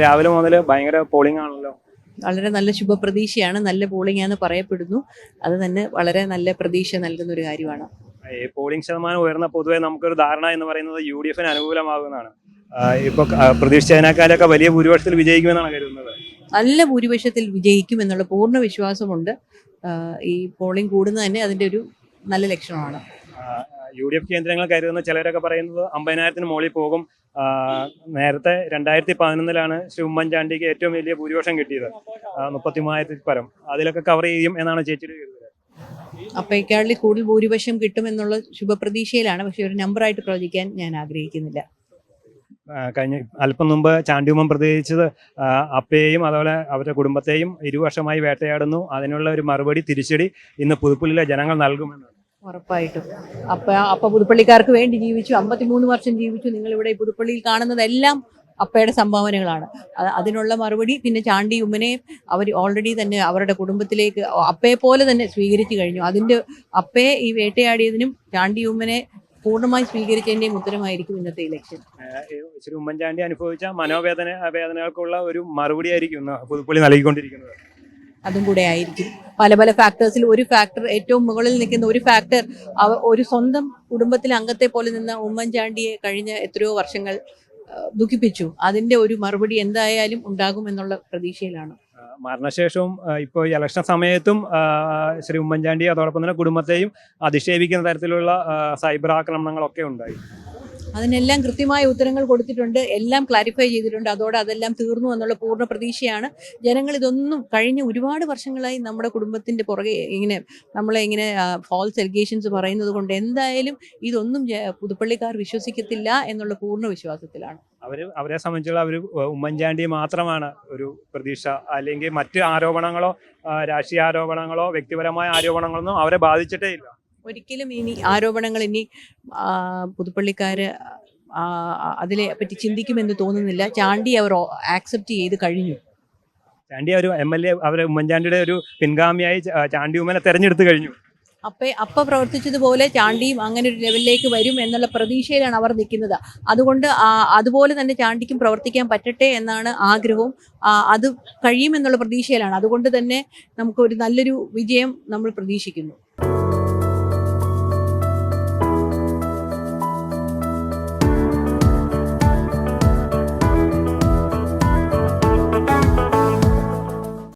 രാവിലെ മുതൽ ഭയങ്കര പോളിംഗ് ആണല്ലോ. വളരെ നല്ല ശുഭപ്രതീക്ഷയാണ്, നല്ല പോളിംഗ് ആണെന്ന് പറയപ്പെടുന്നു. അത് തന്നെ വളരെ നല്ല പ്രതീക്ഷ നൽകുന്ന ഒരു കാര്യമാണ്. ഈ പോളിംഗ് ശതമാനം ഉയർന്ന പൊതുവെ നമുക്കൊരു ധാരണ എന്ന് പറയുന്നത് UDF-ന് അനുകൂലമാകുന്നതാണ്. ഇപ്പൊ പ്രതീക്ഷിച്ചതിനേക്കാളൊക്കെ വലിയ ഭൂരിപക്ഷത്തിൽ വിജയിക്കുമെന്നാണ് കരുതുന്നത്. നല്ല ഭൂരിപക്ഷത്തിൽ വിജയിക്കും എന്നുള്ള പൂർണ്ണ വിശ്വാസമുണ്ട്. ഈ പോളിംഗ് കൂടുന്നത് തന്നെ അതിൻ്റെ ഒരു നല്ല ലക്ഷണമാണ്. UDF കേന്ദ്രങ്ങൾ കരുതുന്ന ചിലരൊക്കെ പറയുന്നത് 50,000-ന് മുകളിൽ പോകും. നേരത്തെ 2011-ലാണ് ശ്രീ ഉമ്മൻചാണ്ടിക്ക് ഏറ്റവും വലിയ ഭൂരിപക്ഷം കിട്ടിയത്, 33,000-ൽ പരം. അതിലൊക്കെ കവർ ചെയ്യും എന്നാണ് ചേച്ചിയുടെ കരുതുന്നത്. അപ്പേക്കാളിൽ കൂടുതൽ ഭൂരിപക്ഷം കിട്ടുമെന്നുള്ള ശുഭപ്രതീക്ഷയിലാണ്. പക്ഷെ ഒരു നമ്പറായിട്ട് പ്രവചിക്കാൻ ഞാൻ ആഗ്രഹിക്കുന്നില്ല. കഴിഞ്ഞ അല്പം മുമ്പ് ചാണ്ടിയുമ്മൻ പ്രതികരിച്ചത് അപ്പയെയും അതുപോലെ അവരുടെ കുടുംബത്തെയും 2 വർഷമായി വേട്ടയാടുന്നു, അതിനുള്ള ഒരു മറുപടി തിരിച്ചടി ഇന്ന് പുതുപ്പള്ളിയിലെ ജനങ്ങൾ നൽകുമെന്നാണ്. ഉറപ്പായിട്ടും. അപ്പ പുതുപ്പള്ളിക്കാർക്ക് വേണ്ടി ജീവിച്ചു, 53 വർഷം ജീവിച്ചു. നിങ്ങളിവിടെ പുതുപ്പള്ളിയിൽ കാണുന്നതെല്ലാം അപ്പയുടെ സംഭാവനകളാണ്. അതിനുള്ള മറുപടി പിന്നെ ചാണ്ടി ഉമ്മനെ അവർ ഓൾറെഡി തന്നെ അവരുടെ കുടുംബത്തിലേക്ക് അപ്പയെ പോലെ തന്നെ സ്വീകരിച്ചു കഴിഞ്ഞു. അതിൻ്റെ അപ്പയെ ഈ വേട്ടയാടിയതിനും ചാണ്ടി ഉമ്മനെ പൂർണ്ണമായി സ്വീകരിച്ചതിൻ്റെയും ഉത്തരമായിരിക്കും ഇന്നത്തെ ഇലക്ഷൻ. ശ്രീ ഉമ്മൻചാണ്ടി അനുഭവിച്ച വേദനകൾക്കുള്ള ഒരു മറുപടി ആയിരിക്കും പുതുപ്പള്ളി നൽകിക്കൊണ്ടിരിക്കുന്നത്. അതും കൂടെ ആയിരിക്കും. പല പല ഫാക്ടേഴ്സിൽ ഒരു ഫാക്ടർ, ഏറ്റവും മുകളിൽ നിൽക്കുന്ന ഒരു ഫാക്ടർ, ഒരു സ്വന്തം കുടുംബത്തിലെ അംഗത്തെ പോലെ നിന്ന ഉമ്മൻചാണ്ടിയെ കഴിഞ്ഞ എത്രയോ വർഷങ്ങൾ ദുഃഖിപ്പിച്ചു. അതിന്റെ ഒരു മറുപടി എന്തായാലും ഉണ്ടാകും എന്നുള്ള പ്രതീക്ഷയിലാണ്. മരണശേഷവും ഇപ്പോൾ ഈ ഇലക്ഷൻ സമയത്തും ശ്രീ ഉമ്മൻചാണ്ടി അതോടൊപ്പം തന്നെ കുടുംബത്തെയും അധിക്ഷേപിക്കുന്ന തരത്തിലുള്ള സൈബർ ആക്രമണങ്ങളൊക്കെ ഉണ്ടായി. അതിനെല്ലാം കൃത്യമായ ഉത്തരങ്ങൾ കൊടുത്തിട്ടുണ്ട്, എല്ലാം ക്ലാരിഫൈ ചെയ്തിട്ടുണ്ട്. അതോടെ അതെല്ലാം തീർന്നു എന്നുള്ള പൂർണ്ണ പ്രതീക്ഷയാണ്. ജനങ്ങൾ ഇതൊന്നും കഴിഞ്ഞ ഒരുപാട് വർഷങ്ങളായി നമ്മുടെ കുടുംബത്തിൻ്റെ പുറകെ നമ്മളെ ഇങ്ങനെ ഫാൾസ് എലിഗേഷൻസ് പറയുന്നത് കൊണ്ട് എന്തായാലും ഇതൊന്നും പുതുപ്പള്ളിക്കാർ വിശ്വസിക്കത്തില്ല എന്നുള്ള പൂർണ്ണ വിശ്വാസത്തിലാണ്. അവരെ സംബന്ധിച്ചുള്ള ഉമ്മൻചാണ്ടി മാത്രമാണ് ഒരു പ്രതീക്ഷ, അല്ലെങ്കിൽ മറ്റ് ആരോപണങ്ങളോ രാഷ്ട്രീയ ആരോപണങ്ങളോ വ്യക്തിപരമായ ആരോപണങ്ങളൊന്നും അവരെ ബാധിച്ചിട്ടേ ഇല്ല. ഒരിക്കലും ഇനി ആരോപണങ്ങൾ പുതുപ്പള്ളിക്കാര് അതിനെ പറ്റി ചിന്തിക്കുമെന്ന് തോന്നുന്നില്ല. ചാണ്ടി അവർ ആക്സെപ്റ്റ് ചെയ്ത് കഴിഞ്ഞു. ചാണ്ടി ഒരു MLA അവരെ ഉമ്മൻചാണ്ടിയുടെ ഒരു പിൻഗാമിയായി ചാണ്ടി ഉമ്മനെ തെരഞ്ഞെടുത്തു കഴിഞ്ഞു. അപ്പ പ്രവർത്തിച്ചതുപോലെ ചാണ്ടിയും അങ്ങനെ ഒരു ലെവലിലേക്ക് വരും എന്നുള്ള പ്രതീക്ഷയിലാണ് അവർ നിൽക്കുന്നത്. അതുകൊണ്ട് അതുപോലെ തന്നെ ചാണ്ടിക്കും പ്രവർത്തിക്കാൻ പറ്റട്ടെ എന്നാണ് ആഗ്രഹവും. അത് കഴിയുമെന്നുള്ള പ്രതീക്ഷയിലാണ്. അതുകൊണ്ട് തന്നെ നമുക്കൊരു നല്ലൊരു വിജയം നമ്മൾ പ്രതീക്ഷിക്കുന്നു.